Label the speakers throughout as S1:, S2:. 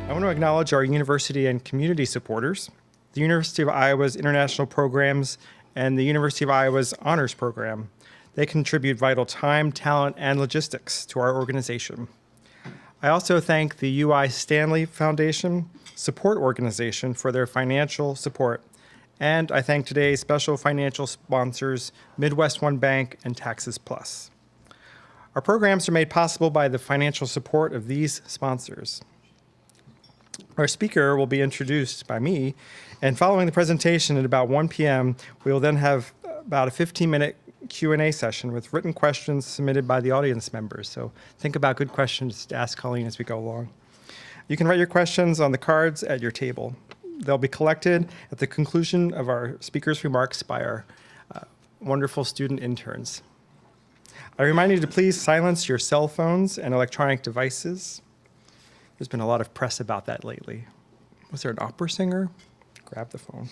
S1: I want to acknowledge our university and community supporters, the University of Iowa's international programs, and the University of Iowa's honors program. They contribute vital time, talent, and logistics to our organization. I also thank the UI Stanley Foundation Support Organization for their financial support, and I thank today's special financial sponsors, Midwest One Bank and Taxes Plus. Our programs are made possible by the financial support of these sponsors. Our speaker will be introduced by me, and following the presentation at about 1 p.m., we will then have about a 15-minute Q&A session with written questions submitted by the audience members. So think about good questions to ask Colleen as we go along. You can write your questions on the cards at your table. They'll be collected at the conclusion of our speaker's remarks by our wonderful student interns. I remind you to please silence your cell phones and electronic devices. There's been a lot of press about that lately. Was there an opera singer? Grab the phone.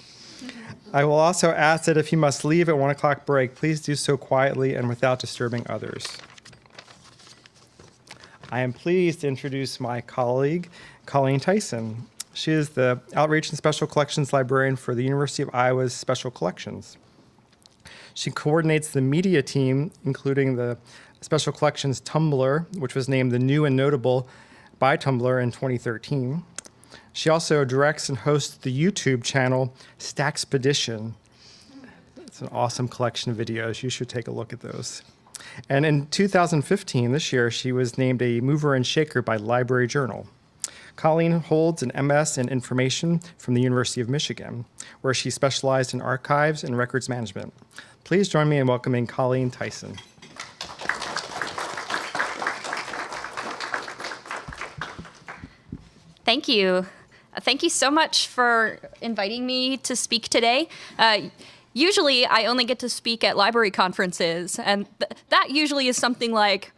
S1: I will also ask that if you must leave at 1 o'clock break, please do so quietly and without disturbing others. I am pleased to introduce my colleague, Colleen Tyson. She is the Outreach and Special Collections Librarian for the University of Iowa's Special Collections. She coordinates the media team, including the Special Collections Tumblr, which was named the New and Notable by Tumblr in 2013. She also directs and hosts the YouTube channel Stackspedition. It's an awesome collection of videos. You should take a look at those. And in 2015, this year, she was named a mover and shaker by Library Journal. Colleen holds an MS in information from the University of Michigan, where she specialized in archives and records management. Please join me in welcoming Colleen Tyson.
S2: Thank you. Thank you so much for inviting me to speak today. Usually, I only get to speak at library conferences, and that usually is something like,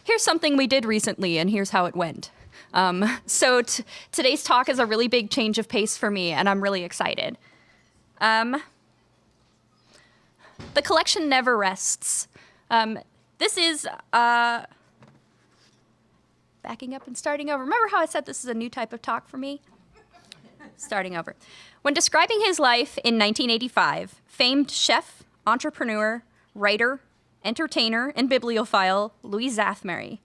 S2: here's something we did recently, and here's how it went. So today's talk is a really big change of pace for me, and I'm really excited. The collection never rests. This is... Backing up and starting over. Remember how I said this is a new type of talk for me? Starting over. When describing his life in 1985, famed chef, entrepreneur, writer, entertainer, and bibliophile Louis Szathmary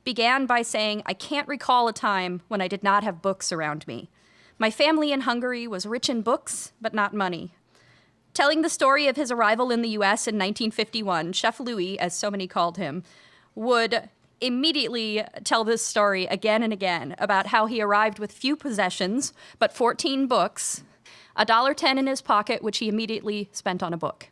S2: began by saying, "I can't recall a time when I did not have books around me. My family in Hungary was rich in books, but not money." Telling the story of his arrival in the U.S. in 1951, Chef Louis, as so many called him, would immediately tell this story again and again about how he arrived with few possessions, but 14 books, $1.10 in his pocket, which he immediately spent on a book.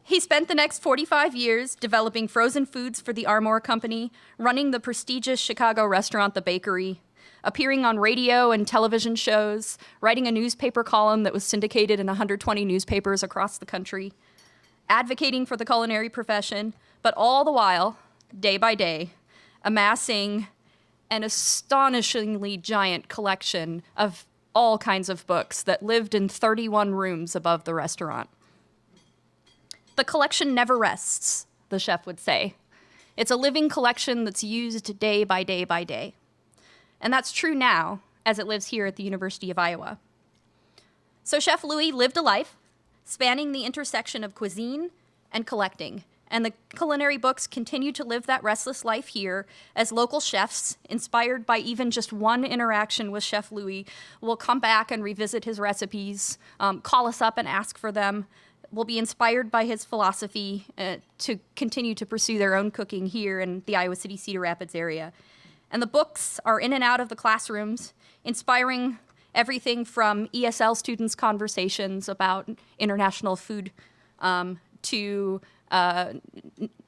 S2: He spent the next 45 years developing frozen foods for the Armour company, running the prestigious Chicago restaurant The Bakery, appearing on radio and television shows, writing a newspaper column that was syndicated in 120 newspapers across the country, advocating for the culinary profession, but all the while, day by day, amassing an astonishingly giant collection of all kinds of books that lived in 31 rooms above the restaurant. The collection never rests, the chef would say. It's a living collection that's used day by day by day. And that's true now, as it lives here at the University of Iowa. So Chef Louis lived a life spanning the intersection of cuisine and collecting. And the culinary books continue to live that restless life here as local chefs, inspired by even just one interaction with Chef Louis, will come back and revisit his recipes, call us up and ask for them, will be inspired by his philosophy to continue to pursue their own cooking here in the Iowa City, Cedar Rapids area. And the books are in and out of the classrooms, inspiring everything from ESL students' conversations about international food to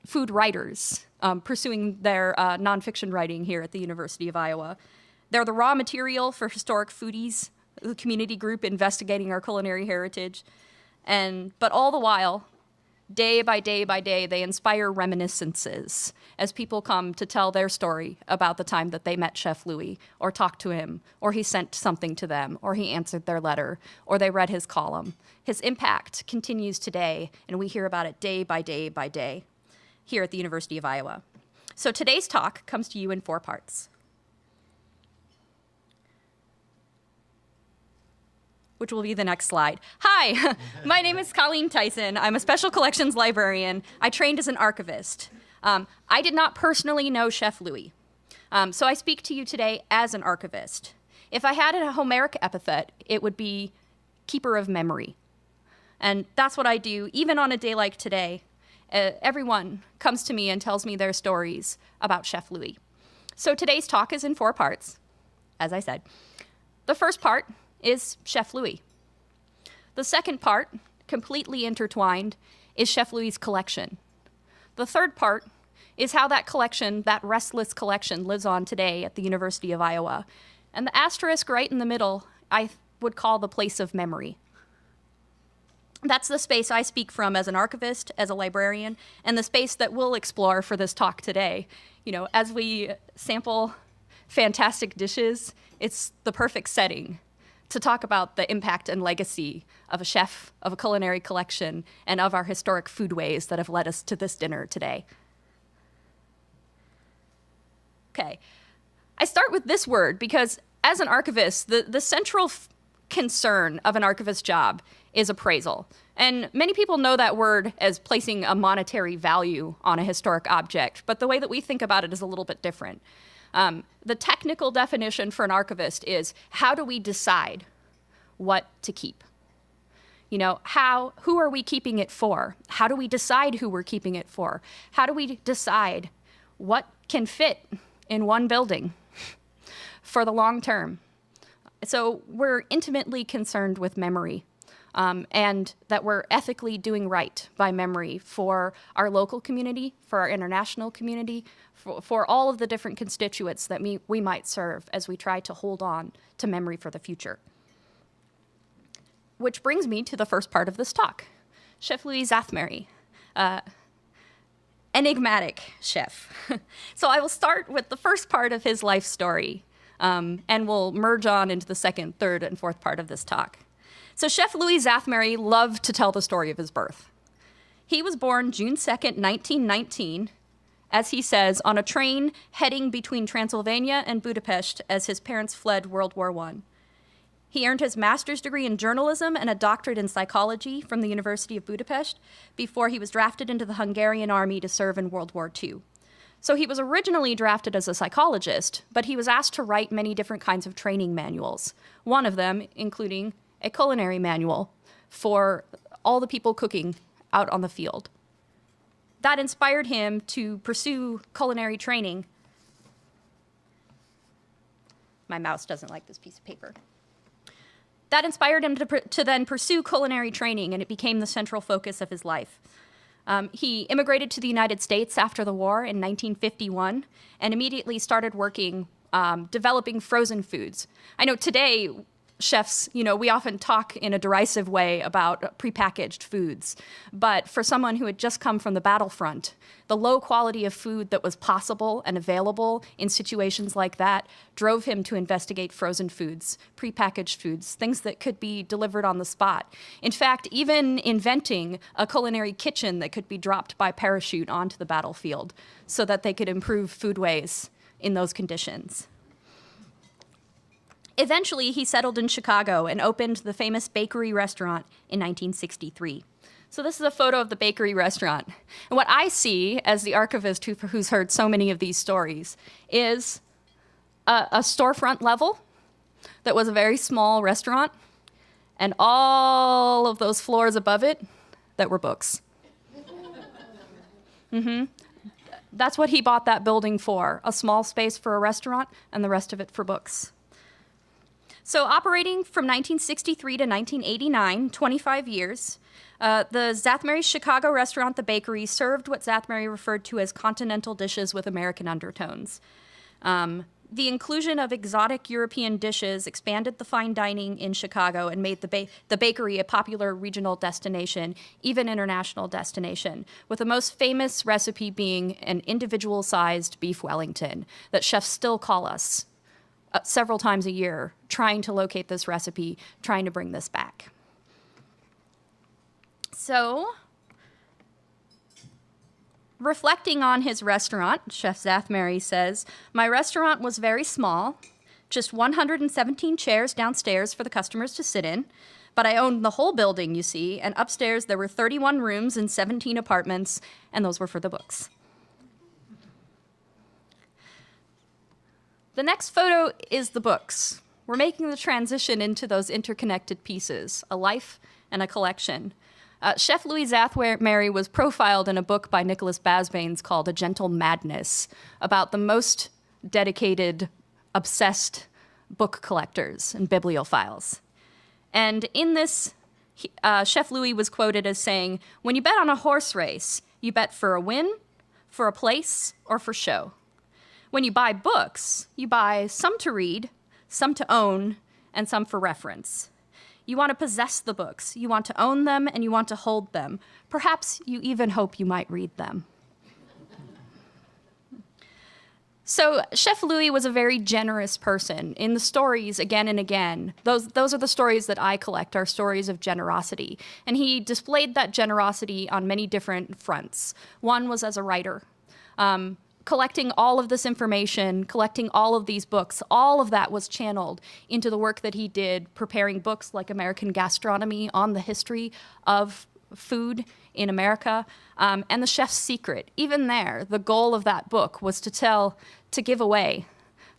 S2: food writers pursuing their nonfiction writing here at the University of Iowa. They're the raw material for Historic Foodies, the community group investigating our culinary heritage. But all the while, day by day by day, they inspire reminiscences as people come to tell their story about the time that they met Chef Louis, or talked to him, or he sent something to them, or he answered their letter, or they read his column. His impact continues today, and we hear about it day by day by day here at the University of Iowa. So today's talk comes to you in 4 parts. which will be the next slide. Hi, my name is Colleen Tyson. I'm a special collections librarian. I trained as an archivist. I did not personally know Chef Louis, so I speak to you today as an archivist. If I had a Homeric epithet, it would be keeper of memory. And that's what I do, even on a day like today. Everyone comes to me and tells me their stories about Chef Louis. So today's talk is in 4 parts, as I said. The first part is Chef Louis. The second part, completely intertwined, is Chef Louis's collection. The third part is how that collection, that Restless collection, lives on today at the University of Iowa. And the asterisk right in the middle, I would call the place of memory. That's the space I speak from as an archivist, as a librarian, and the space that we'll explore for this talk today. You know, as we sample fantastic dishes, it's the perfect setting to talk about the impact and legacy of a chef, of a culinary collection, and of our historic foodways that have led us to this dinner today. Okay, I start with this word because as an archivist, the central concern of an archivist job is appraisal. And many people know that word as placing a monetary value on a historic object, but the way that we think about it is a little bit different. The technical definition for an archivist is how do we decide what to keep? You know, who are we keeping it for? How do we decide who we're keeping it for? How do we decide what can fit in one building for the long term? So we're intimately concerned with memory, and that we're ethically doing right by memory for our local community, for our international community, for all of the different constituents that we might serve as we try to hold on to memory for the future. Which brings me to the first part of this talk, Chef Louis Szathmary, enigmatic chef. So I will start with the first part of his life story, and we'll merge on into the second, third, and fourth part of this talk. So Chef Louis Szathmary loved to tell the story of his birth. He was born June 2nd, 1919, as he says, on a train heading between Transylvania and Budapest as his parents fled World War I. He earned his master's degree in journalism and a doctorate in psychology from the University of Budapest before he was drafted into the Hungarian army to serve in World War II. So he was originally drafted as a psychologist, but he was asked to write many different kinds of training manuals, one of them including a culinary manual for all the people cooking out on the field. That inspired him to pursue culinary training. My mouse doesn't like this piece of paper. That inspired him to then pursue culinary training, and it became the central focus of his life. He immigrated to the United States after the war in 1951 and immediately started working developing frozen foods. I know today, chefs, we often talk in a derisive way about prepackaged foods, but for someone who had just come from the battlefront, the low quality of food that was possible and available in situations like that drove him to investigate frozen foods, prepackaged foods, things that could be delivered on the spot. In fact, even inventing a culinary kitchen that could be dropped by parachute onto the battlefield so that they could improve foodways in those conditions. Eventually, he settled in Chicago and opened the famous bakery restaurant in 1963. So this is a photo of the bakery restaurant. And what I see as the archivist who's heard so many of these stories is a storefront level that was a very small restaurant, and all of those floors above it that were books. That's what he bought that building for, a small space for a restaurant and the rest of it for books. So operating from 1963 to 1989, 25 years, the Szathmary Chicago restaurant, The Bakery, served what Szathmary referred to as continental dishes with American undertones. The inclusion of exotic European dishes expanded the fine dining in Chicago and made the bakery a popular regional destination, even international destination, with the most famous recipe being an individual-sized beef Wellington that chefs still call us several times a year, trying to locate this recipe, trying to bring this back. So, reflecting on his restaurant, Chef Szathmary says, "My restaurant was very small, just 117 chairs downstairs for the customers to sit in. But I owned the whole building, you see, and upstairs there were 31 rooms and 17 apartments, and those were for the books. The next photo is the books. We're making the transition into those interconnected pieces, a life and a collection. Chef Louis Szathmary was profiled in a book by Nicholas Bazin called A Gentle Madness, about the most dedicated, obsessed book collectors and bibliophiles. And in this, Chef Louis was quoted as saying, "When you bet on a horse race, you bet for a win, for a place, or for show. When you buy books, you buy some to read, some to own, and some for reference. You want to possess the books, you want to own them, and you want to hold them. Perhaps you even hope you might read them." So Chef Louis was a very generous person. In the stories, again and again, those are the stories that I collect, are stories of generosity. And he displayed that generosity on many different fronts. One was as a writer. Collecting all of this information, collecting all of these books, all of that was channeled into the work that he did, preparing books like American Gastronomy on the history of food in America, and The Chef's Secret. Even there, the goal of that book was to give away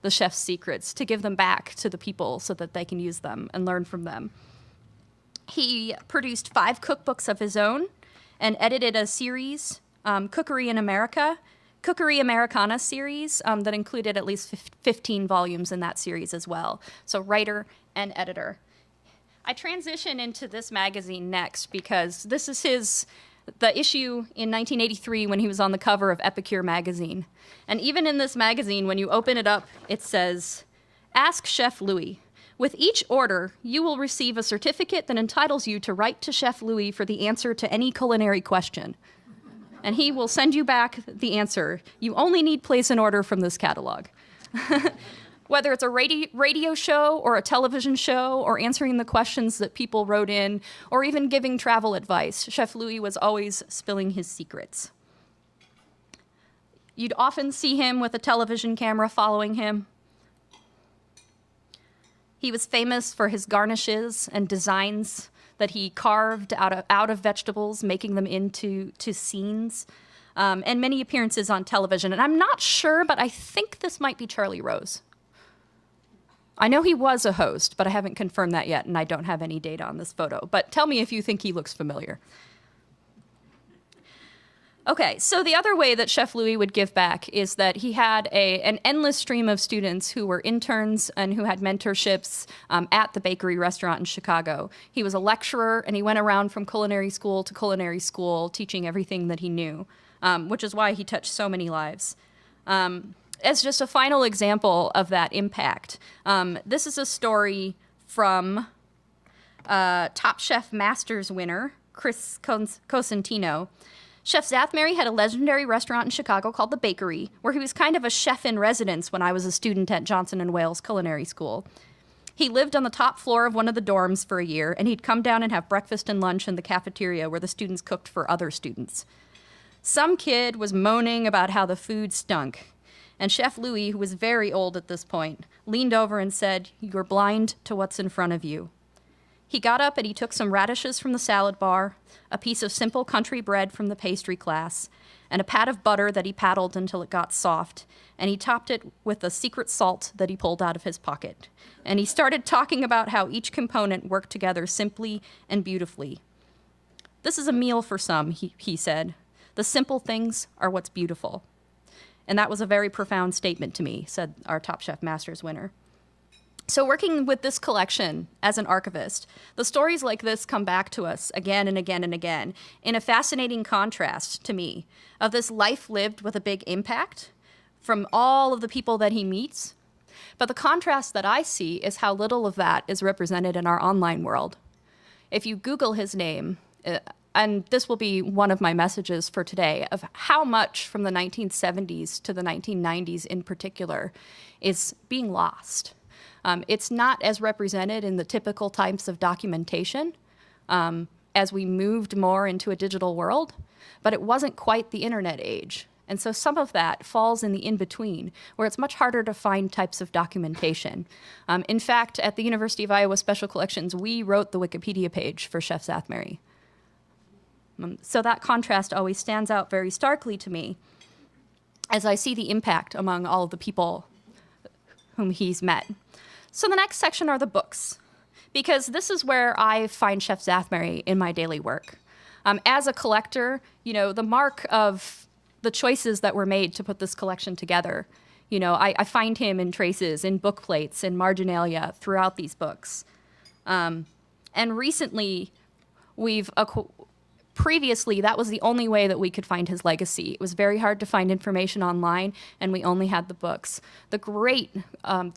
S2: the chef's secrets, to give them back to the people so that they can use them and learn from them. He produced 5 cookbooks of his own and edited a series, Cookery in America, Cookery Americana series, that included at least 15 volumes in that series as well. So writer and editor. I transition into this magazine next because this is the issue in 1983 when he was on the cover of Epicure magazine. And even in this magazine, when you open it up, it says, "Ask Chef Louis. With each order, you will receive a certificate that entitles you to write to Chef Louis for the answer to any culinary question. And he will send you back the answer. You only need place an order from this catalog." Whether it's a radio show or a television show or answering the questions that people wrote in or even giving travel advice, Chef Louis was always spilling his secrets. You'd often see him with a television camera following him. He was famous for his garnishes and designs that he carved out of vegetables, making them into scenes, and many appearances on television. And I'm not sure, but I think this might be Charlie Rose. I know he was a host, but I haven't confirmed that yet, and I don't have any data on this photo. But tell me if you think he looks familiar. Okay, so the other way that Chef Louis would give back is that he had an endless stream of students who were interns and who had mentorships at the bakery restaurant in Chicago. He was a lecturer, and he went around from culinary school to culinary school teaching everything that he knew, which is why he touched so many lives. As just a final example of that impact, this is a story from Top Chef Masters winner Chris Cosentino. Chef Szathmary had a legendary restaurant in Chicago called The Bakery, where he was kind of a chef in residence when I was a student at Johnson & Wales Culinary School. He lived on the top floor of one of the dorms for a year, and he'd come down and have breakfast and lunch in the cafeteria where the students cooked for other students. Some kid was moaning about how the food stunk, and Chef Louis, who was very old at this point, leaned over and said, "You're blind to what's in front of you." He got up and he took some radishes from the salad bar, a piece of simple country bread from the pastry class, and a pat of butter that he paddled until it got soft, and he topped it with a secret salt that he pulled out of his pocket. And he started talking about how each component worked together simply and beautifully. "This is a meal for some," he said. "The simple things are what's beautiful." And that was a very profound statement to me, said our Top Chef Masters winner. So working with this collection as an archivist, the stories like this come back to us again and again and again in a fascinating contrast to me of this life lived with a big impact from all of the people that he meets. But the contrast that I see is how little of that is represented in our online world. If you Google his name, and this will be one of my messages for today, of how much from the 1970s to the 1990s in particular is being lost. It's not as represented in the typical types of documentation as we moved more into a digital world, but it wasn't quite the internet age. And so some of that falls in the in-between, where it's much harder to find types of documentation. In fact, at the University of Iowa Special Collections, we wrote the Wikipedia page for Chef Szathmary. So that contrast always stands out very starkly to me as I see the impact among all of the people whom he's met. So the next section are the books, because this is where I find Chef Szathmary in my daily work. As a collector, the mark of the choices that were made to put this collection together, I find him in traces, in book plates, in marginalia throughout these books. And recently, previously, that was the only way that we could find his legacy. It was very hard to find information online, and we only had the books. The great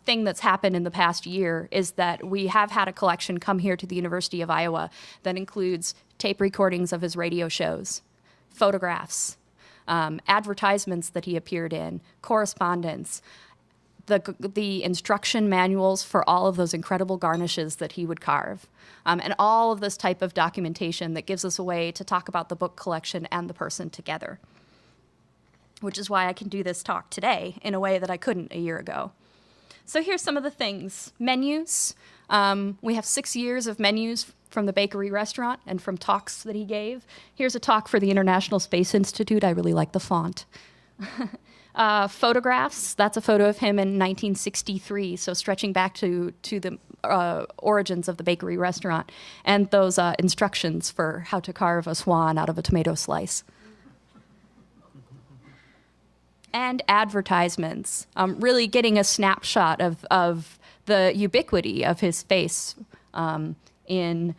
S2: thing that's happened in the past year is that we have had a collection come here to the University of Iowa that includes tape recordings of his radio shows, photographs, advertisements that he appeared in, correspondence, the instruction manuals for all of those incredible garnishes that he would carve, and all of this type of documentation that gives us a way to talk about the book collection and the person together, which is why I can do this talk today in a way that I couldn't a year ago. So here's some of the things. Menus. We have 6 years of menus from the bakery restaurant and from talks that he gave. Here's a talk for the International Space Institute. I really like the font. Photographs. That's a photo of him in 1963, so stretching back to the origins of the bakery restaurant, and those instructions for how to carve a swan out of a tomato slice. And advertisements, really getting a snapshot of the ubiquity of his face in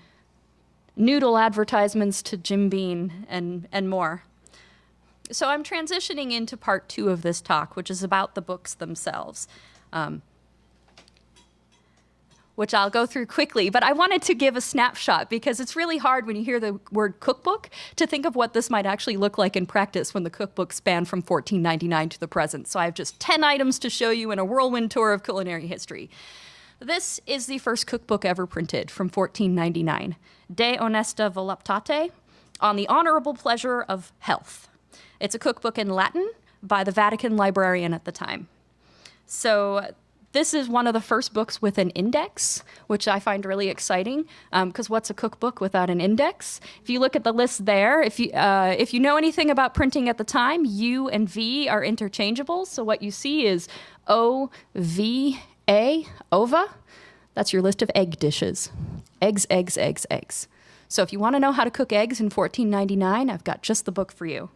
S2: noodle advertisements to Jim Beam and more. So I'm transitioning into part 2 of this talk, which is about the books themselves, which I'll go through quickly. But I wanted to give a snapshot because it's really hard when you hear the word cookbook to think of what this might actually look like in practice when the cookbook spanned from 1499 to the present. So I have just 10 items to show you in a whirlwind tour of culinary history. This is the first cookbook ever printed from 1499, De Honesta Voluptate, on the honorable pleasure of health. It's a cookbook in Latin by the Vatican librarian at the time. So this is one of the first books with an index, which I find really exciting, because what's a cookbook without an index? If you look at the list there, if you know anything about printing at the time, U and V are interchangeable. So what you see is O-V-A, ova. That's your list of egg dishes. Eggs, eggs, eggs, eggs. So if you want to know how to cook eggs in 1499, I've got just the book for you.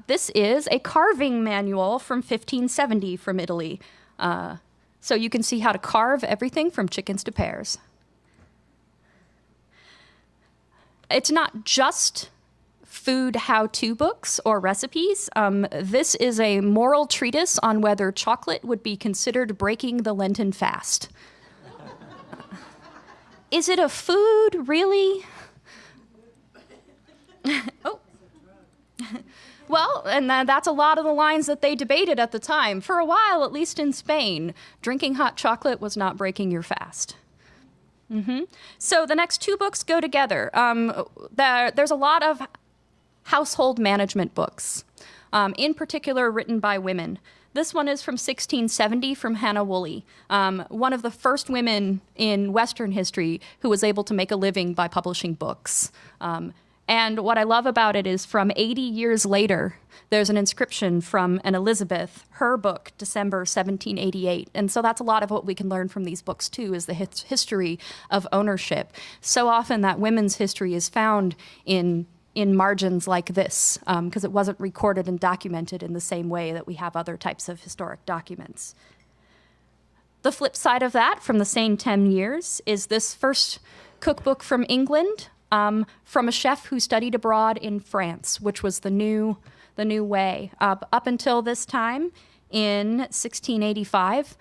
S2: This is a carving manual from 1570 from Italy. So you can see how to carve everything from chickens to pears. It's not just food how-to books or recipes. This is a moral treatise on whether chocolate would be considered breaking the Lenten fast. Is it a food, really? Oh. Well, and that's a lot of the lines that they debated at the time. For a while, at least in Spain, drinking hot chocolate was not breaking your fast. So the next 2 books go together. There's a lot of household management books, in particular written by women. This one is from 1670 from Hannah Woolley, one of the first women in Western history who was able to make a living by publishing books. And what I love about it is from 80 years later, there's an inscription from an Elizabeth, her book, December 1788. And so that's a lot of what we can learn from these books, too, is the history of ownership. So often that women's history is found in margins like this, because it wasn't recorded and documented in the same way that we have other types of historic documents. The flip side of that, from the same 10 years, is this first cookbook from England, from a chef who studied abroad in France, which was the new way. Up until this time, in 1685,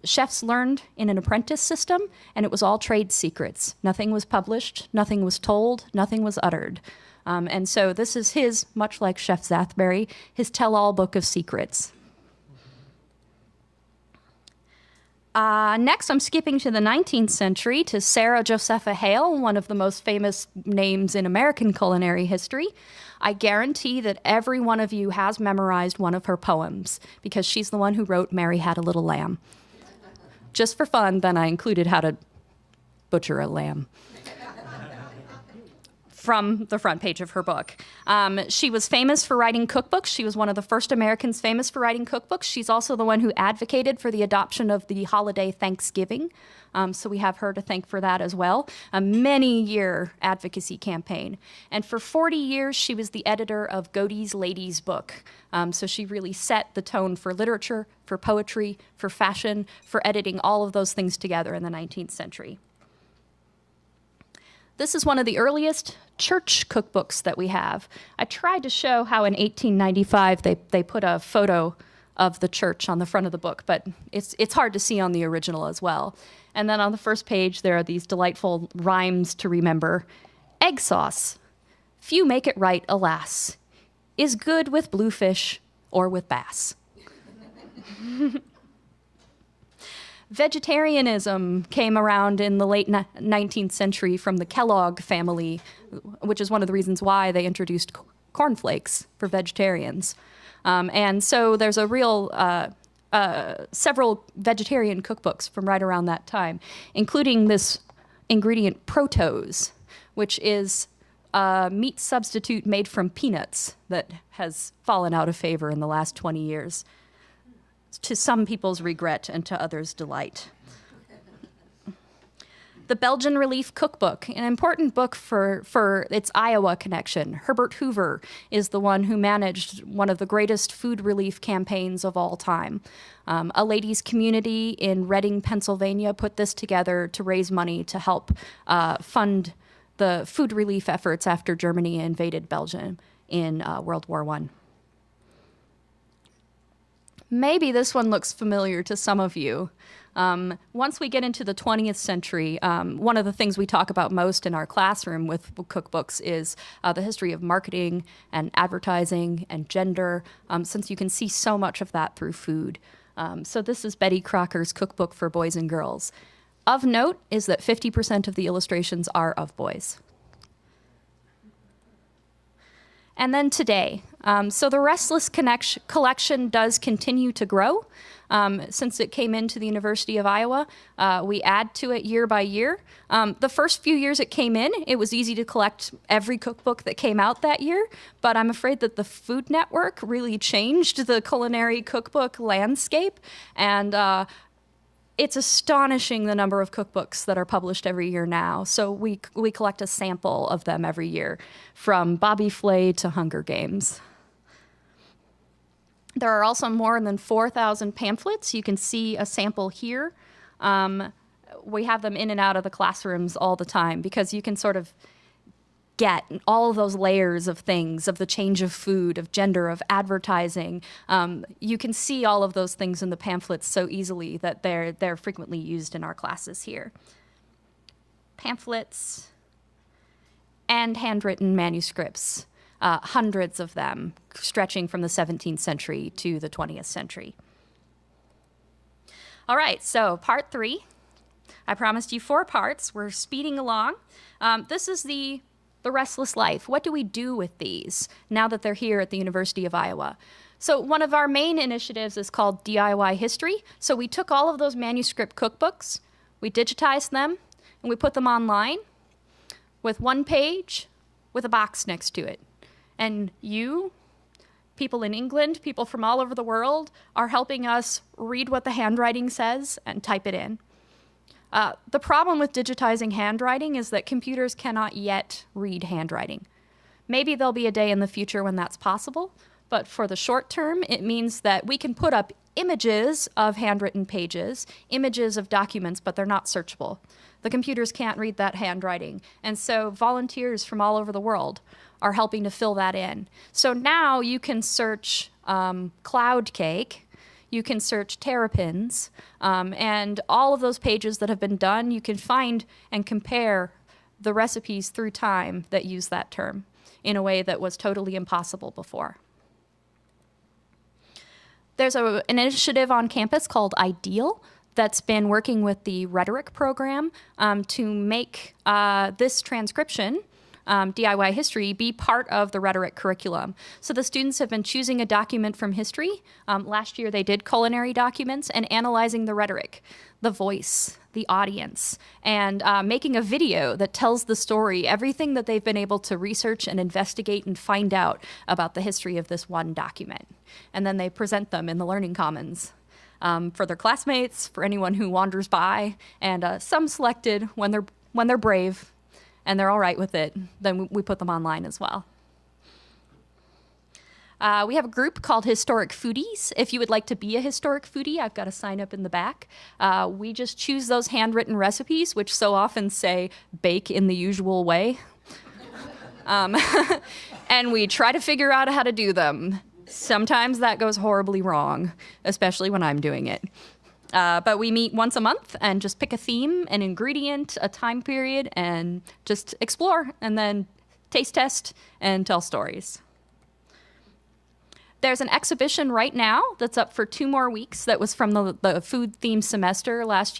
S2: chefs learned in an apprentice system, and it was all trade secrets. Nothing was published, nothing was told, nothing was uttered. And so this is his, much like Chef Szathmary, his tell-all book of secrets. Next, I'm skipping to the 19th century to Sarah Josepha Hale, one of the most famous names in American culinary history. I guarantee that every one of you has memorized one of her poems because she's the one who wrote Mary Had a Little Lamb. Just for fun, then I included how to butcher a lamb from the front page of her book. She was famous for writing cookbooks. She was one of the first Americans famous for writing cookbooks. She's also the one who advocated for the adoption of the holiday Thanksgiving. So we have her to thank for that as well. A many-year advocacy campaign. And for 40 years, she was the editor of Godey's Ladies Book. So she really set the tone for literature, for poetry, for fashion, for editing all of those things together in the 19th century. This is one of the earliest church cookbooks that we have. I tried to show how in 1895 they put a photo of the church on the front of the book, but it's hard to see on the original as well. And then on the first page, there are these delightful rhymes to remember. Egg sauce. Few make it right, alas. Is good with bluefish or with bass. Vegetarianism came around in the late 19th century from the Kellogg family, which is one of the reasons why they introduced cornflakes for vegetarians. And so there's a real several vegetarian cookbooks from right around that time, including this ingredient protose, which is a meat substitute made from peanuts that has fallen out of favor in the last 20 years. To some people's regret and to others' delight. The Belgian Relief Cookbook, an important book for its Iowa connection. Herbert Hoover is the one who managed one of the greatest food relief campaigns of all time. A ladies' community in Reading, Pennsylvania put this together to raise money to help fund the food relief efforts after Germany invaded Belgium in World War I. Maybe this one looks familiar to some of you. Once we get into the 20th century, one of the things we talk about most in our classroom with cookbooks is the history of marketing and advertising and gender, since you can see so much of that through food. So this is Betty Crocker's Cookbook for Boys and Girls. Of note is that 50% of the illustrations are of boys. And then today. So the Restless collection does continue to grow. Since it came into the University of Iowa, we add to it year by year. The first few years it came in, it was easy to collect every cookbook that came out that year, but I'm afraid that the Food Network really changed the culinary cookbook landscape, and it's astonishing the number of cookbooks that are published every year now. So we collect a sample of them every year, from Bobby Flay to Hunger Games. There are also more than 4,000 pamphlets. You can see a sample here. We have them in and out of the classrooms all the time because you can sort of get all of those layers of things, of the change of food, of gender, of advertising. You can see all of those things in the pamphlets so easily that they're frequently used in our classes here. Pamphlets and handwritten manuscripts, hundreds of them, stretching from the 17th century to the 20th century. All right, so part 3. I promised you 4 parts. We're speeding along. This is the Restless Life. What do we do with these now that they're here at the University of Iowa? So one of our main initiatives is called DIY History. So we took all of those manuscript cookbooks, we digitized them, and we put them online with one page with a box next to it. And you, people in England, people from all over the world, are helping us read what the handwriting says and type it in. The problem with digitizing handwriting is that computers cannot yet read handwriting. Maybe there'll be a day in the future when that's possible, but for the short term, it means that we can put up images of handwritten pages, images of documents, but they're not searchable. The computers can't read that handwriting, and so volunteers from all over the world are helping to fill that in. So now you can search cloud cake, you can search terrapins, and all of those pages that have been done, you can find and compare the recipes through time that use that term in a way that was totally impossible before. There's an initiative on campus called Ideal that's been working with the rhetoric program to make this transcription DIY history be part of the rhetoric curriculum. So the students have been choosing a document from history. Last year they did culinary documents and analyzing the rhetoric, the voice, the audience, and making a video that tells the story, everything that they've been able to research and investigate and find out about the history of this one document. And then they present them in the Learning Commons for their classmates, for anyone who wanders by, and some selected when they're brave and they're all right with it, then we put them online as well. We have a group called Historic Foodies. If you would like to be a historic foodie, I've got a sign up in the back. We just choose those handwritten recipes, which so often say, bake in the usual way. And we try to figure out how to do them. Sometimes that goes horribly wrong, especially when I'm doing it. But we meet once a month and just pick a theme, an ingredient, a time period, and just explore, and then taste test and tell stories. There's an exhibition right now that's up for 2 more weeks that was from the food-themed semester last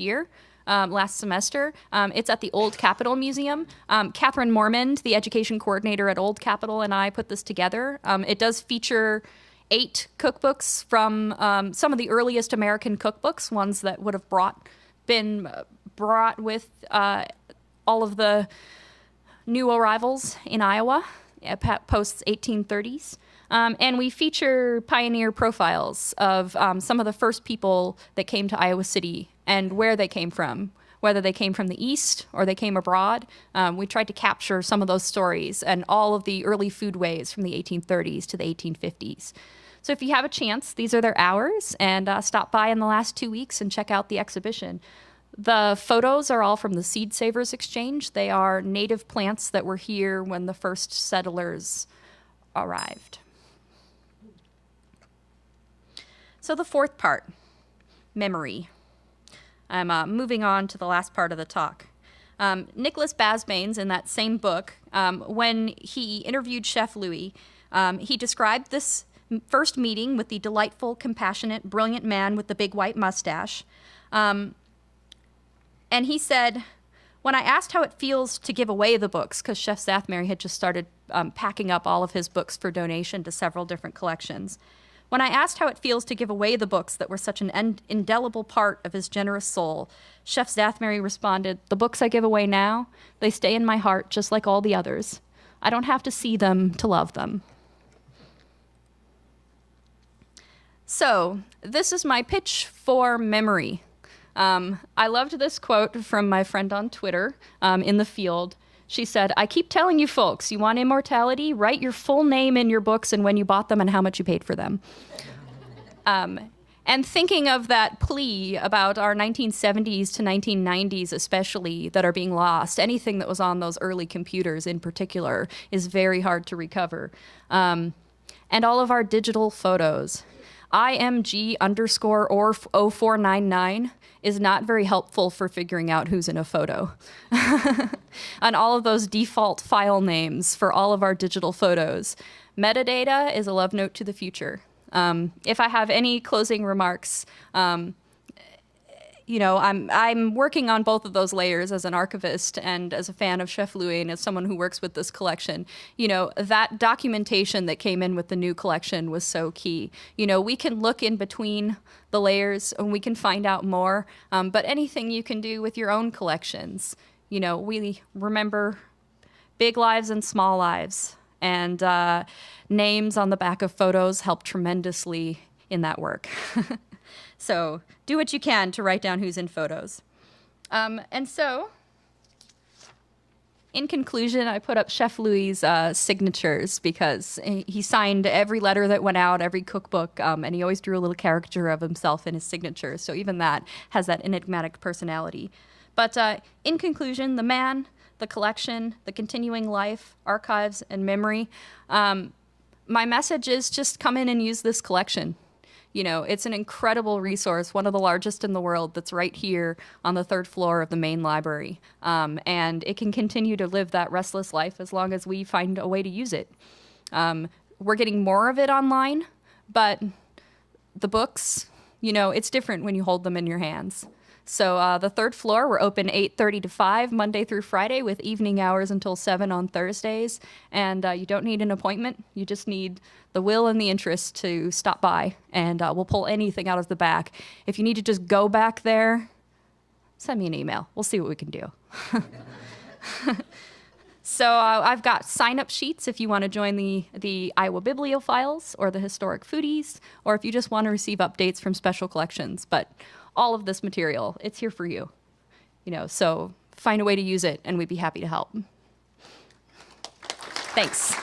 S2: semester. It's at the Old Capitol Museum. Catherine Mormond, the education coordinator at Old Capitol, and I put this together. It does feature 8 cookbooks from some of the earliest American cookbooks, ones that would have been brought with all of the new arrivals in Iowa post 1830s. And we feature pioneer profiles of some of the first people that came to Iowa City and where they came from, whether they came from the East or they came abroad. We tried to capture some of those stories and all of the early foodways from the 1830s to the 1850s. So if you have a chance, these are their hours, and stop by in the last 2 weeks and check out the exhibition. The photos are all from the Seed Savers Exchange. They are native plants that were here when the first settlers arrived. So the 4th part, memory. I'm moving on to the last part of the talk. Nicholas Bazin, in that same book, when he interviewed Chef Louis, he described this first meeting with the delightful, compassionate, brilliant man with the big white mustache. And he said, when I asked how it feels to give away the books, because Chef Szathmary had just started packing up all of his books for donation to several different collections, when I asked how it feels to give away the books that were such an indelible part of his generous soul, Chef Szathmary responded, the books I give away now, they stay in my heart just like all the others. I don't have to see them to love them. So, this is my pitch for memory. I loved this quote from my friend on Twitter, in the field. She said, I keep telling you folks, you want immortality? Write your full name in your books and when you bought them and how much you paid for them. And thinking of that plea about our 1970s to 1990s especially that are being lost, anything that was on those early computers in particular is very hard to recover. And all of our digital photos. IMG underscore or 0499 is not very helpful for figuring out who's in a photo. On all of those default file names for all of our digital photos. Metadata is a love note to the future. If I have any closing remarks, I'm working on both of those layers as an archivist and as a fan of Chef Louis and as someone who works with this collection. That documentation that came in with the new collection was so key. We can look in between the layers and we can find out more, but anything you can do with your own collections. We remember big lives and small lives, and names on the back of photos help tremendously in that work. So do what you can to write down who's in photos. And so, in conclusion, I put up Chef Louis' signatures because he signed every letter that went out, every cookbook, and he always drew a little caricature of himself in his signature. So even that has that enigmatic personality. But in conclusion, the man, the collection, the continuing life, archives, and memory, my message is just come in and use this collection. It's an incredible resource, one of the largest in the world, that's right here on the 3rd floor of the main library. And it can continue to live that restless life as long as we find a way to use it. We're getting more of it online, but the books, it's different when you hold them in your hands. So the third floor, we're open 8:30 to 5, Monday through Friday, with evening hours until 7 on Thursdays. And you don't need an appointment. You just need the will and the interest to stop by, and we'll pull anything out of the back. If you need to just go back there, send me an email. We'll see what we can do. So I've got sign-up sheets if you want to join the Iowa bibliophiles or the historic foodies, or if you just want to receive updates from special collections. But all of this material, it's here for you. So find a way to use it, and we'd be happy to help. Thanks.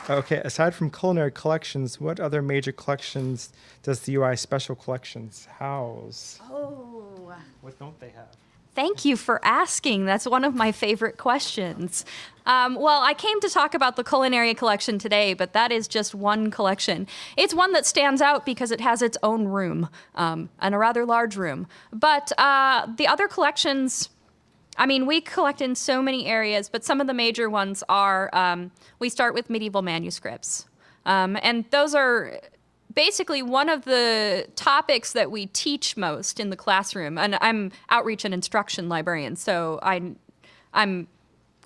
S1: Okay, aside from culinary collections, what other major collections does the UI Special Collections house?
S2: Oh.
S1: What don't they have?
S2: Thank you for asking. That's one of my favorite questions. Well, I came to talk about the culinary collection today, but that is just one collection. It's one that stands out because it has its own room, and a rather large room. But the other collections, we collect in so many areas, but some of the major ones are, we start with medieval manuscripts. And those are basically one of the topics that we teach most in the classroom. And I'm outreach and instruction librarian, so I'm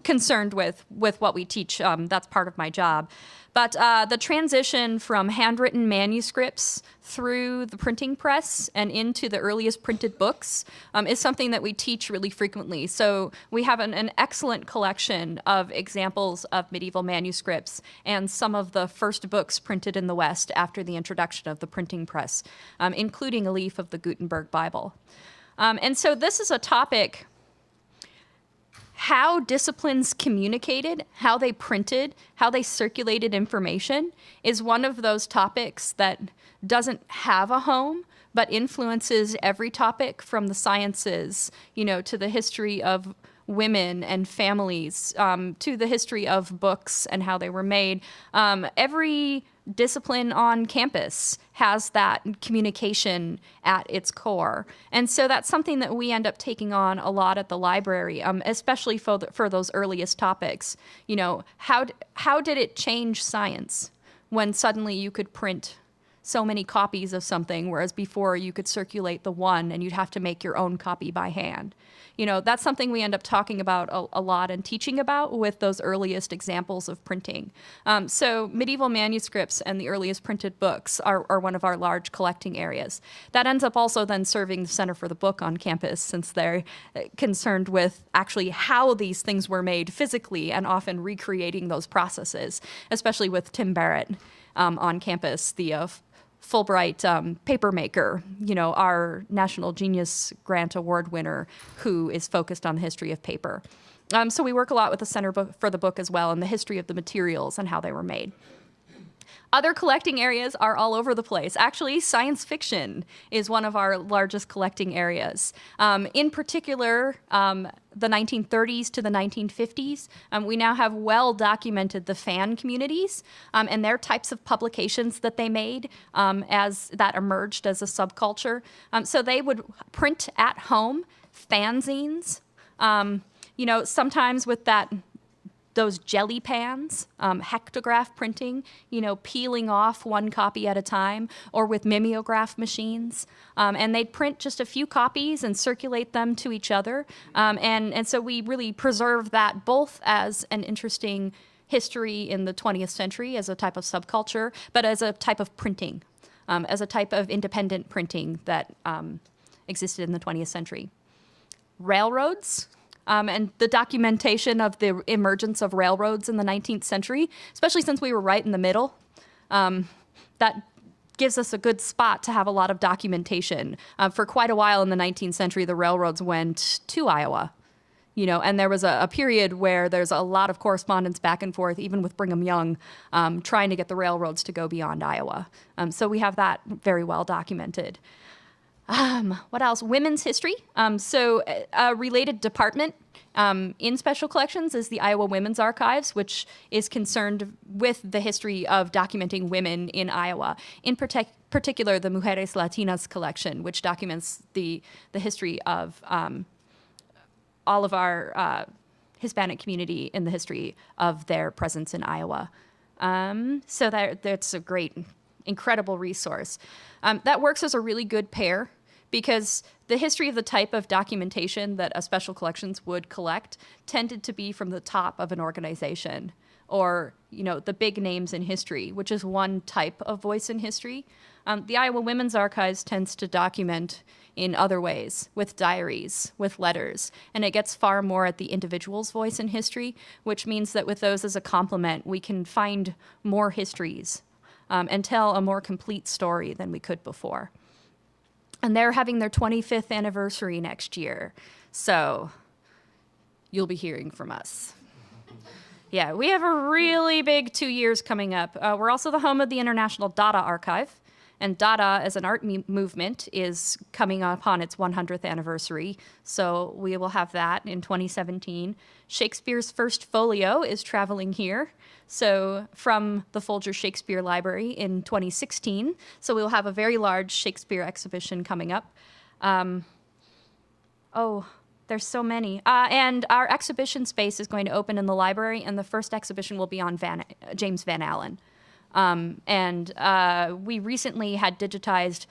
S2: concerned with what we teach. That's part of my job. But the transition from handwritten manuscripts through the printing press and into the earliest printed books is something that we teach really frequently. So we have an excellent collection of examples of medieval manuscripts and some of the first books printed in the West after the introduction of the printing press, including a leaf of the Gutenberg Bible. And so this is a topic. How disciplines communicated, how they printed, how they circulated information is one of those topics that doesn't have a home, but influences every topic from the sciences, to the history of women and families, to the history of books and how they were made. Every discipline on campus has that communication at its core. And so that's something that we end up taking on a lot at the library, especially for those earliest topics. How did it change science when suddenly you could print so many copies of something, whereas before you could circulate the one and you'd have to make your own copy by hand? That's something we end up talking about a lot and teaching about with those earliest examples of printing. So medieval manuscripts and the earliest printed books are one of our large collecting areas. That ends up also then serving the Center for the Book on campus, since they're concerned with actually how these things were made physically and often recreating those processes, especially with Tim Barrett on campus, the Fulbright paper maker, our National Genius Grant Award winner, who is focused on the history of paper. So we work a lot with the Center for the Book as well, and the history of the materials and how they were made. Other collecting areas are all over the place. Actually, science fiction is one of our largest collecting areas. In particular, the 1930s to the 1950s, we now have well documented the fan communities and their types of publications that they made as that emerged as a subculture. So they would print at home fanzines, sometimes with those jelly pans, hectograph printing, peeling off one copy at a time, or with mimeograph machines. And they'd print just a few copies and circulate them to each other. And so we really preserve that both as an interesting history in the 20th century as a type of subculture, but as a type of printing, as a type of independent printing that existed in the 20th century. Railroads. And the documentation of the emergence of railroads in the 19th century, especially since we were right in the middle, that gives us a good spot to have a lot of documentation. For quite a while in the 19th century, the railroads went to Iowa, and there was a period where there's a lot of correspondence back and forth, even with Brigham Young, trying to get the railroads to go beyond Iowa. So we have that very well documented. What else? Women's history. So a related department in special collections is the Iowa Women's Archives, which is concerned with the history of documenting women in Iowa. In particular, the Mujeres Latinas collection, which documents the history of all of our Hispanic community in the history of their presence in Iowa. So that's a great, incredible resource. That works as a really good pair because the history of the type of documentation that a special collections would collect tended to be from the top of an organization, or, the big names in history, which is one type of voice in history. The Iowa Women's Archives tends to document in other ways, with diaries, with letters, and it gets far more at the individual's voice in history, which means that with those as a complement, we can find more histories and tell a more complete story than we could before. And they're having their 25th anniversary next year, so you'll be hearing from us. Yeah, we have a really big 2 years coming up. We're also the home of the International Dada Archive, and Dada as an art movement is coming upon its 100th anniversary, so we will have that in 2017. Shakespeare's first folio is traveling here, so from the Folger Shakespeare Library in 2016. So we'll have a very large Shakespeare exhibition coming up. There's so many. And our exhibition space is going to open in the library, and the first exhibition will be on James Van Allen. We recently had digitized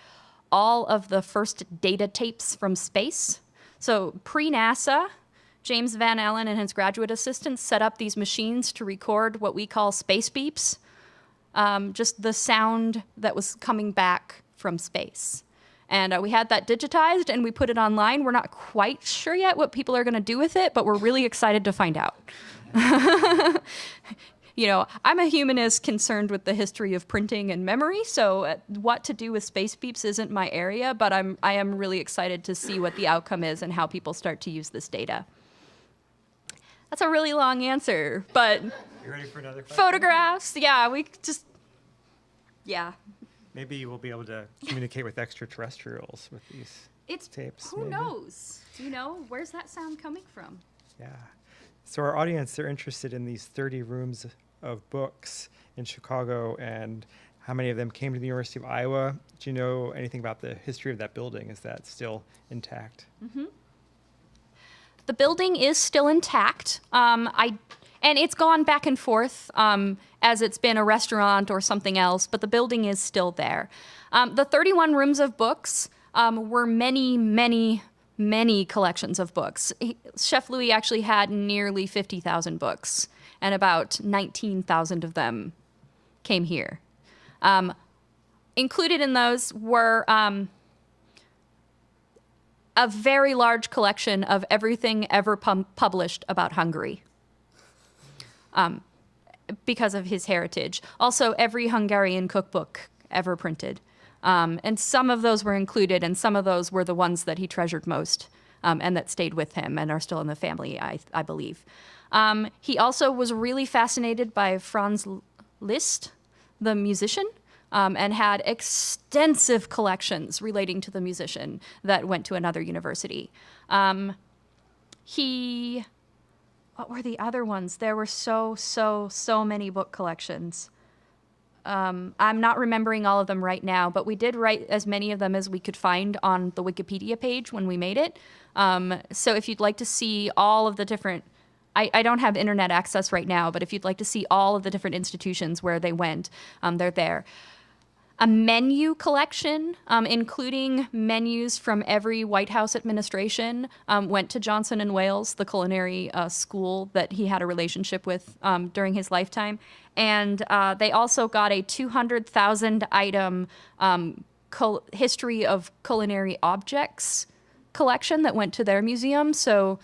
S2: all of the first data tapes from space. So pre-NASA, James Van Allen and his graduate assistants set up these machines to record what we call space beeps, just the sound that was coming back from space. And we had that digitized, and we put it online. We're not quite sure yet what people are going to do with it, but we're really excited to find out. I'm a humanist concerned with the history of printing and memory, so what to do with space beeps isn't my area, but I am really excited to see what the outcome is and how people start to use this data. That's a really long answer, but...
S1: You ready for another question?
S2: Photographs, yeah,
S1: Maybe you will be able to communicate with extraterrestrials with these tapes.
S2: Who knows? Where's that sound coming from?
S1: Yeah. So our audience, they're interested in these 30 rooms of books in Chicago, and how many of them came to the University of Iowa. Do you know anything about the history of that building? Is that still intact?
S2: Mm-hmm. The building is still intact. And it's gone back and forth as it's been a restaurant or something else, but the building is still there. The 31 rooms of books were many, many, many collections of books. Chef Louis actually had nearly 50,000 books, and about 19,000 of them came here. Included in those were a very large collection of everything ever published about Hungary. Because of his heritage. Also, every Hungarian cookbook ever printed. And some of those were included, and some of those were the ones that he treasured most and that stayed with him and are still in the family, I believe. He also was really fascinated by Franz Liszt, the musician, and had extensive collections relating to the musician that went to another university. What were the other ones? There were so many book collections. I'm not remembering all of them right now, but we did write as many of them as we could find on the Wikipedia page when we made it. So if you'd like to see all of the different... I don't have internet access right now, but if you'd like to see all of the different institutions where they went, they're there. A menu collection, including menus from every White House administration, went to Johnson & Wales, the culinary school that he had a relationship with during his lifetime. And they also got a 200,000 item history of culinary objects collection that went to their museum. So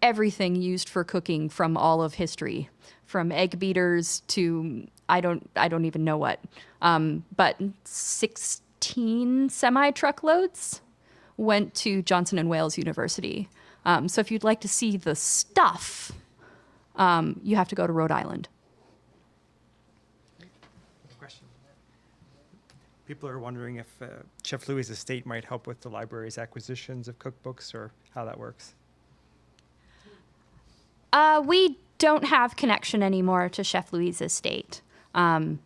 S2: everything used for cooking from all of history, from egg beaters to I don't even know what, but 16 semi-truckloads went to Johnson & Wales University. So if you'd like to see the stuff, you have to go to Rhode Island.
S1: Question. People are wondering if Chef Louis' estate might help with the library's acquisitions of cookbooks, or how that works.
S2: We don't have connection anymore to Chef Louis' estate.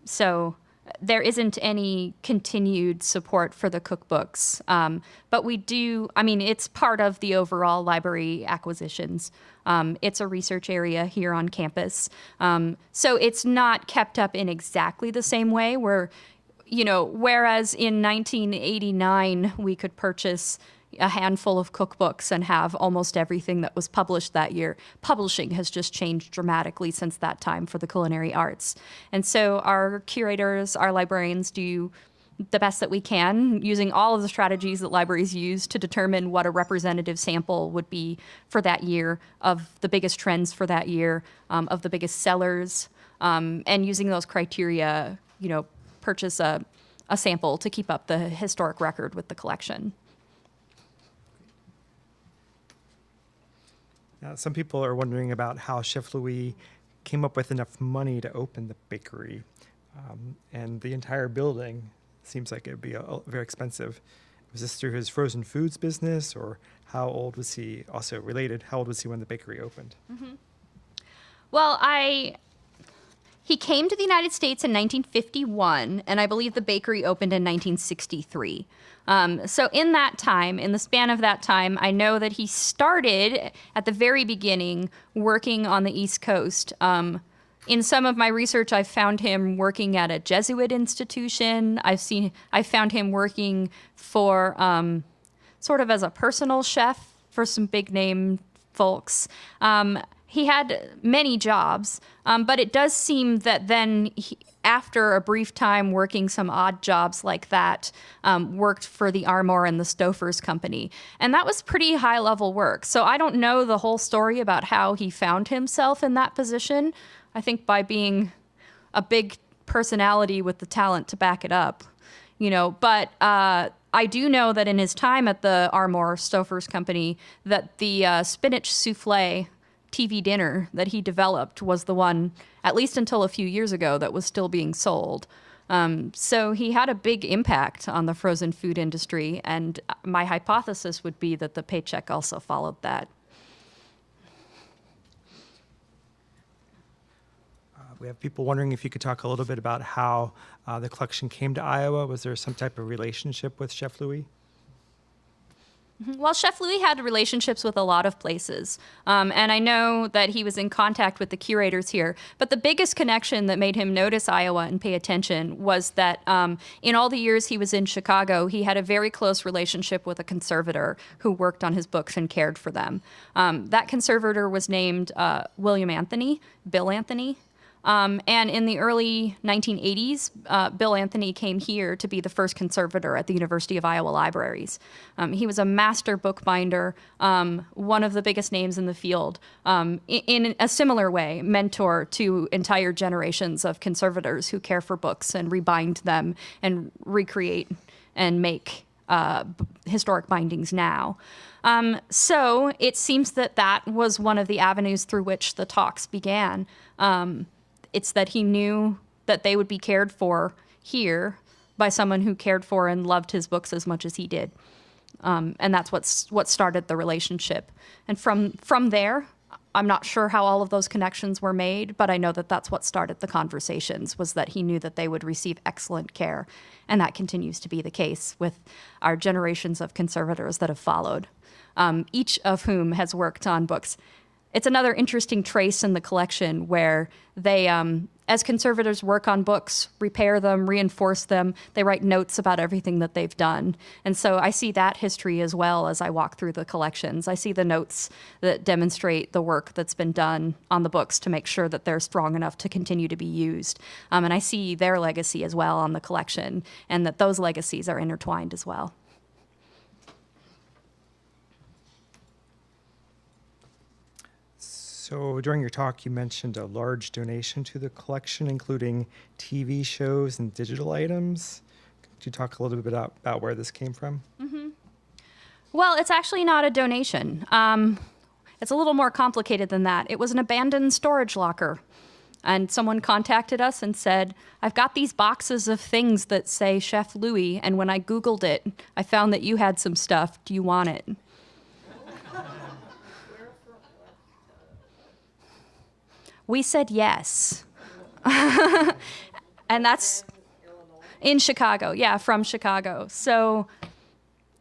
S2: So there isn't any continued support for the cookbooks. But we do, it's part of the overall library acquisitions. It's a research area here on campus. So it's not kept up in exactly the same way, where whereas in 1989 we could purchase a handful of cookbooks and have almost everything that was published that year. Publishing has just changed dramatically since that time for the culinary arts. And so our curators, our librarians do the best that we can using all of the strategies that libraries use to determine what a representative sample would be for that year, of the biggest trends for that year, of the biggest sellers, and using those criteria, purchase a sample to keep up the historic record with the collection.
S1: Some people are wondering about how Chef Louis came up with enough money to open the bakery, and the entire building seems like it would be very expensive. Was this through his frozen foods business, or how old was he? Also related, how old was he when the bakery opened?
S2: Mm-hmm. Well, he came to the United States in 1951, and I believe the bakery opened in 1963. So in that time, in the span of that time, I know that he started at the very beginning working on the East Coast. In some of my research, I've found him working at a Jesuit institution. I've found him working for sort of as a personal chef for some big name folks. He had many jobs, but it does seem that then after a brief time working some odd jobs like that, worked for the Armour and the Stouffer's company. And that was pretty high-level work. So I don't know the whole story about how he found himself in that position. I think by being a big personality with the talent to back it up, But I do know that in his time at the Armour Stouffer's company, that the spinach souffle TV dinner that he developed was the one, at least until a few years ago, that was still being sold. So he had a big impact on the frozen food industry, and my hypothesis would be that the paycheck also followed that.
S1: We have people wondering if you could talk a little bit about how the collection came to Iowa. Was there some type of relationship with Chef Louis?
S2: Well, Chef Louis had relationships with a lot of places, and I know that he was in contact with the curators here. But the biggest connection that made him notice Iowa and pay attention was that in all the years he was in Chicago, he had a very close relationship with a conservator who worked on his books and cared for them. That conservator was named Bill Anthony. And in the early 1980s, Bill Anthony came here to be the first conservator at the University of Iowa Libraries. He was a master bookbinder, one of the biggest names in the field, in a similar way, mentor to entire generations of conservators who care for books and rebind them and recreate and make historic bindings now. So it seems that was one of the avenues through which the talks began. It's that he knew that they would be cared for here by someone who cared for and loved his books as much as he did. And that's what started the relationship. And from there, I'm not sure how all of those connections were made, but I know that that's what started the conversations, was that he knew that they would receive excellent care. And that continues to be the case with our generations of conservators that have followed, each of whom has worked on books. It's another interesting trace in the collection where they, as conservators, work on books, repair them, reinforce them. They write notes about everything that they've done. And so I see that history as well as I walk through the collections. I see the notes that demonstrate the work that's been done on the books to make sure that they're strong enough to continue to be used. And I see their legacy as well on the collection, and that those legacies are intertwined as well.
S1: So during your talk, you mentioned a large donation to the collection, including TV shows and digital items. Could you talk a little bit about where this came from?
S2: Mm-hmm. Well, it's actually not a donation. It's a little more complicated than that. It was an abandoned storage locker. And someone contacted us and said, I've got these boxes of things that say Chef Louis, and when I Googled it, I found that you had some stuff. Do you want it? We said yes. And that's in Chicago. Yeah, from Chicago. So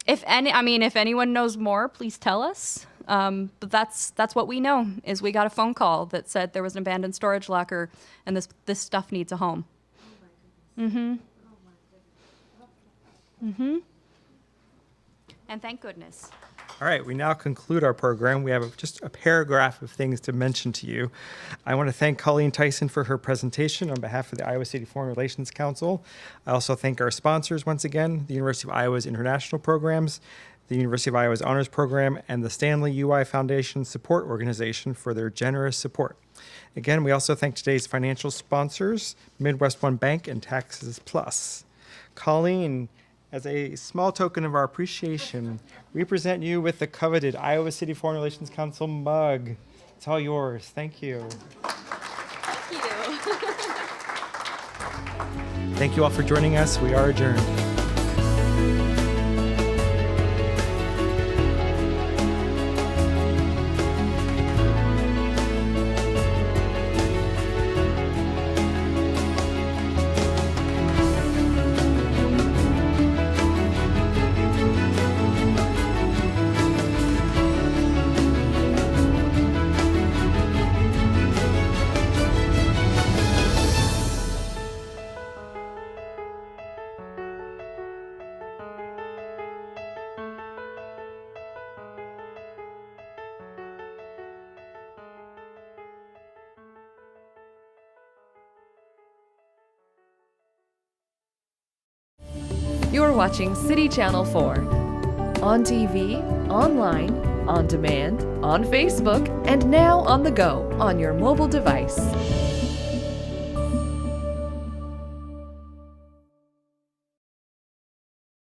S2: if anyone knows more, please tell us. But that's what we know, is we got a phone call that said there was an abandoned storage locker and this stuff needs a home. Mm-hmm. And thank goodness.
S1: All right, we now conclude our program. We have just a paragraph of things to mention to you. I want to thank Colleen Tyson for her presentation on behalf of the Iowa City Foreign Relations Council. I also thank our sponsors once again, the University of Iowa's International Programs, the University of Iowa's Honors Program, and the Stanley UI Foundation Support Organization for their generous support. Again, we also thank today's financial sponsors, Midwest One Bank and Taxes Plus. Colleen, as a small token of our appreciation, we present you with the coveted Iowa City Foreign Relations Council mug. It's all yours. Thank you.
S2: Thank you.
S1: Thank you all for joining us. We are adjourned.
S3: You're watching City Channel 4. On TV, online, on demand, on Facebook, and now on the go on your mobile device.